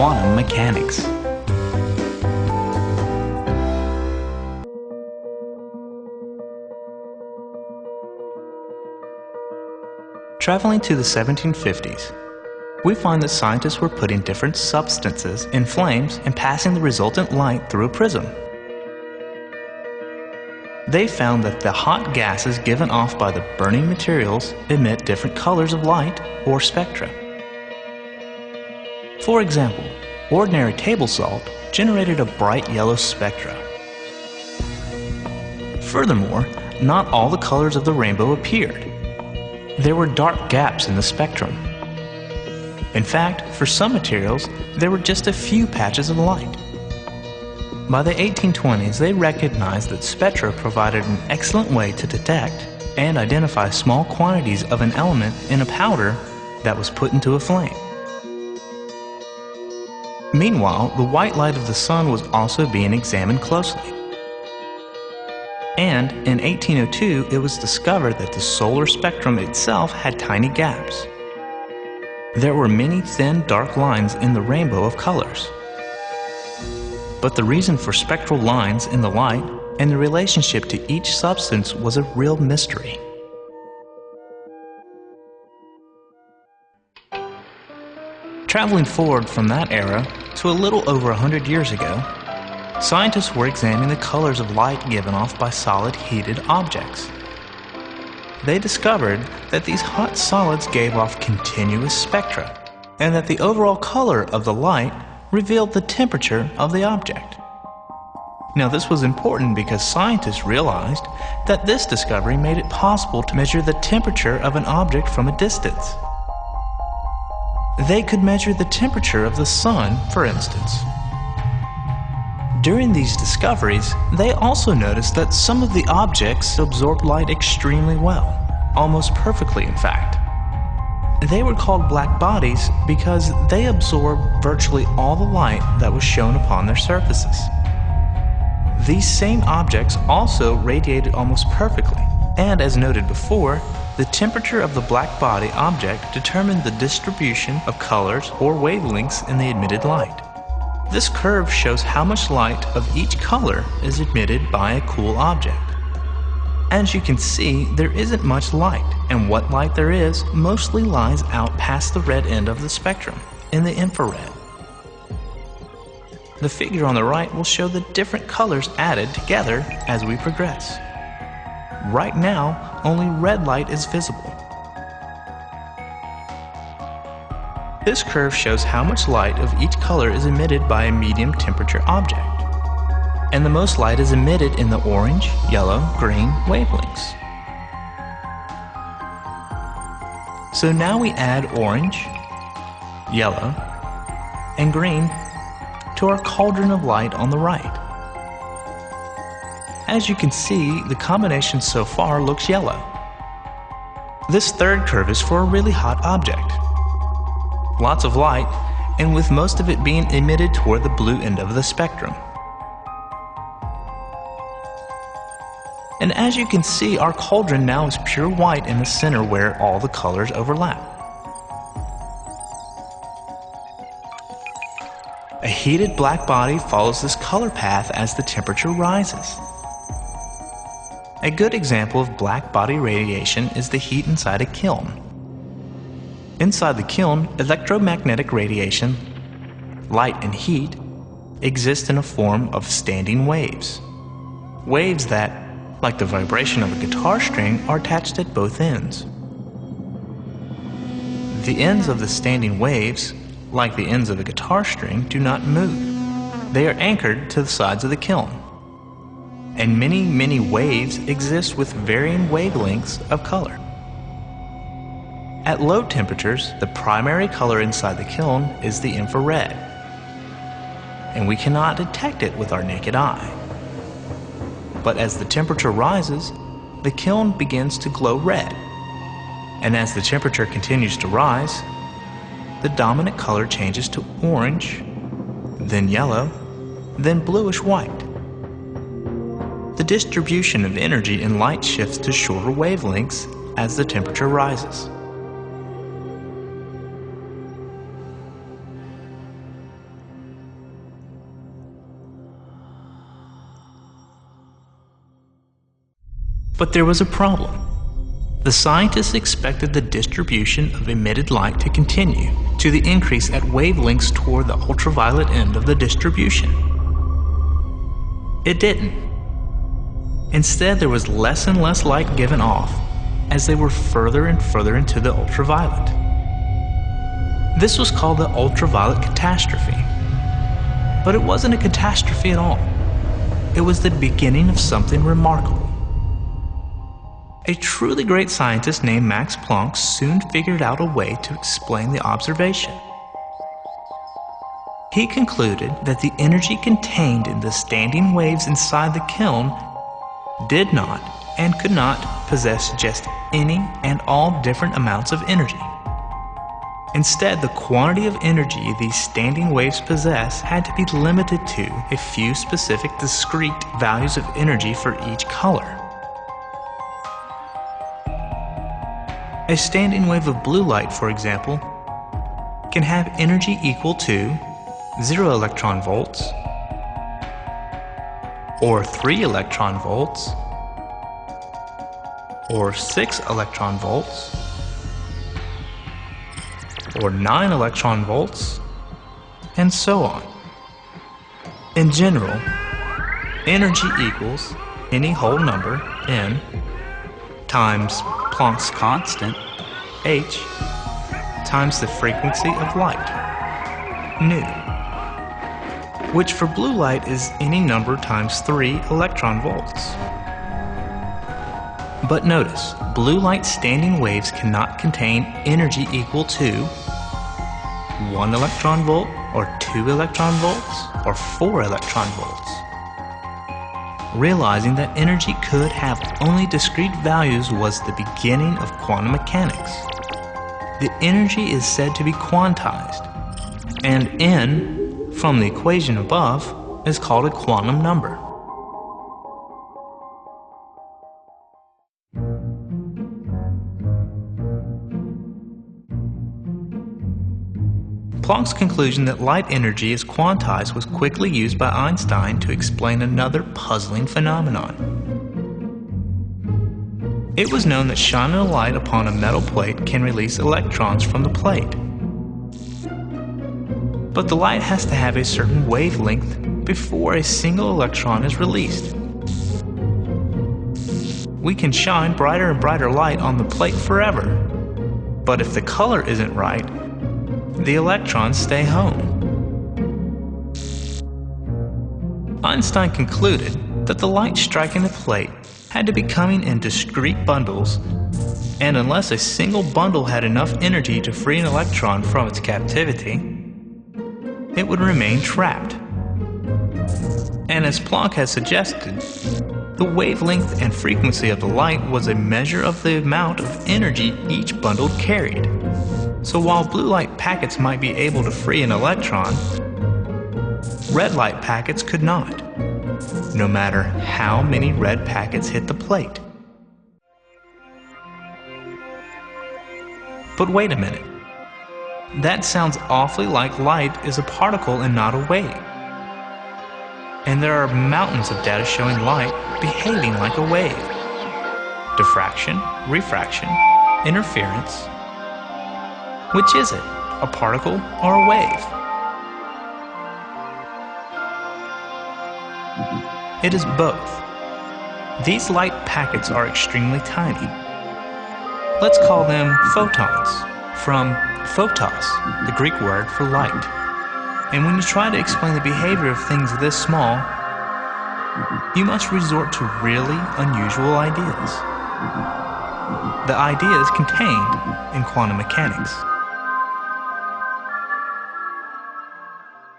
quantum mechanics. Traveling to the 1750s, we find that scientists were putting different substances in flames and passing the resultant light through a prism. They found that the hot gases given off by the burning materials emit different colors of light or spectra. For example, ordinary table salt generated a bright yellow spectra. Furthermore, not all the colors of the rainbow appeared. There were dark gaps in the spectrum. In fact, for some materials, there were just a few patches of light. By the 1820s, they recognized that spectra provided an excellent way to detect and identify small quantities of an element in a powder that was put into a flame. Meanwhile, the white light of the sun was also being examined closely. And in 1802, it was discovered that the solar spectrum itself had tiny gaps. There were many thin, dark lines in the rainbow of colors. But the reason for spectral lines in the light and the relationship to each substance was a real mystery. Traveling forward from that era to a little over 100 years ago, scientists were examining the colors of light given off by solid heated objects. They discovered that these hot solids gave off continuous spectra, and that the overall color of the light revealed the temperature of the object. Now, this was important because scientists realized that this discovery made it possible to measure the temperature of an object from a distance. They could measure the temperature of the sun, for instance. During these discoveries, they also noticed that some of the objects absorbed light extremely well, almost perfectly in fact. They were called black bodies because they absorbed virtually all the light that was shown upon their surfaces. These same objects also radiated almost perfectly, and as noted before, the temperature of the black body object determined the distribution of colors or wavelengths in the emitted light. This curve shows how much light of each color is emitted by a cool object. As you can see, there isn't much light, and what light there is mostly lies out past the red end of the spectrum, in the infrared. The figure on the right will show the different colors added together as we progress. Right now, only red light is visible. This curve shows how much light of each color is emitted by a medium temperature object. And the most light is emitted in the orange, yellow, green wavelengths. So now we add orange, yellow, and green to our cauldron of light on the right. As you can see, the combination so far looks yellow. This third curve is for a really hot object. Lots of light, and with most of it being emitted toward the blue end of the spectrum. And as you can see, our cauldron now is pure white in the center where all the colors overlap. A heated black body follows this color path as the temperature rises. A good example of black body radiation is the heat inside a kiln. Inside the kiln, electromagnetic radiation, light and heat, exist in a form of standing waves. Waves that, like the vibration of a guitar string, are attached at both ends. The ends of the standing waves, like the ends of a guitar string, do not move. They are anchored to the sides of the kiln. And many, many waves exist with varying wavelengths of color. At low temperatures, the primary color inside the kiln is the infrared, and we cannot detect it with our naked eye. But as the temperature rises, the kiln begins to glow red, and as the temperature continues to rise, the dominant color changes to orange, then yellow, then bluish white. The distribution of energy in light shifts to shorter wavelengths as the temperature rises. But there was a problem. The scientists expected the distribution of emitted light to continue to the increase at wavelengths toward the ultraviolet end of the distribution. It didn't. Instead, there was less and less light given off as they were further and further into the ultraviolet. This was called the ultraviolet catastrophe. But it wasn't a catastrophe at all. It was the beginning of something remarkable. A truly great scientist named Max Planck soon figured out a way to explain the observation. He concluded that the energy contained in the standing waves inside the kiln did not and could not possess just any and all different amounts of energy. Instead, the quantity of energy these standing waves possess had to be limited to a few specific discrete values of energy for each color. A standing wave of blue light, for example, can have energy equal to 0 electron volts, or 3 electron volts, or 6 electron volts, or 9 electron volts, and so on. In general, energy equals any whole number, n, times Planck's constant, h, times the frequency of light, nu, which for blue light is any number times 3 electron volts. But notice, blue light standing waves cannot contain energy equal to 1 electron volt, or 2 electron volts, or 4 electron volts. Realizing that energy could have only discrete values was the beginning of quantum mechanics. The energy is said to be quantized, and n, from the equation above, is called a quantum number. Planck's conclusion that light energy is quantized was quickly used by Einstein to explain another puzzling phenomenon. It was known that shining a light upon a metal plate can release electrons from the plate. But the light has to have a certain wavelength before a single electron is released. We can shine brighter and brighter light on the plate forever, but if the color isn't right, the electrons stay home. Einstein concluded that the light striking the plate had to be coming in discrete bundles, and unless a single bundle had enough energy to free an electron from its captivity, it would remain trapped. And as Planck had suggested, the wavelength and frequency of the light was a measure of the amount of energy each bundle carried. So while blue light packets might be able to free an electron, red light packets could not, no matter how many red packets hit the plate. But wait a minute. That sounds awfully like light is a particle and not a wave. And there are mountains of data showing light behaving like a wave. Diffraction, refraction, interference. Which is it, a particle or a wave? It is both. These light packets are extremely tiny. Let's call them photons, from photos, the Greek word for light. And when you try to explain the behavior of things this small, you must resort to really unusual ideas. The ideas contained in quantum mechanics.